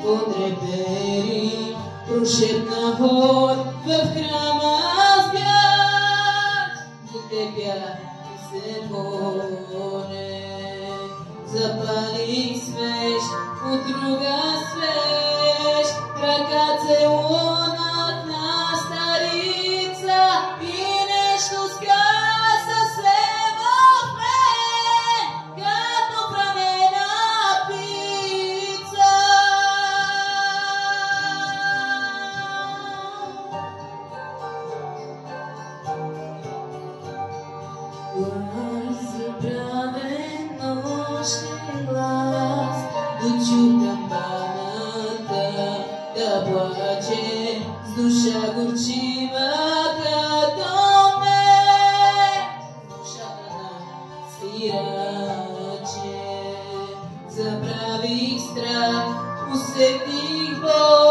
потрепери, прошепна хор в храма спят. За теб се моля, запалих свеж, от друга свеж, ръка целунат на старица и нещо сказа се в мен, като хранена птица. Глас забравен, нощен глас, дочу камбаната да плаче, с душа горчива като мен. Душата на сираче, забравих страх, усетих боль.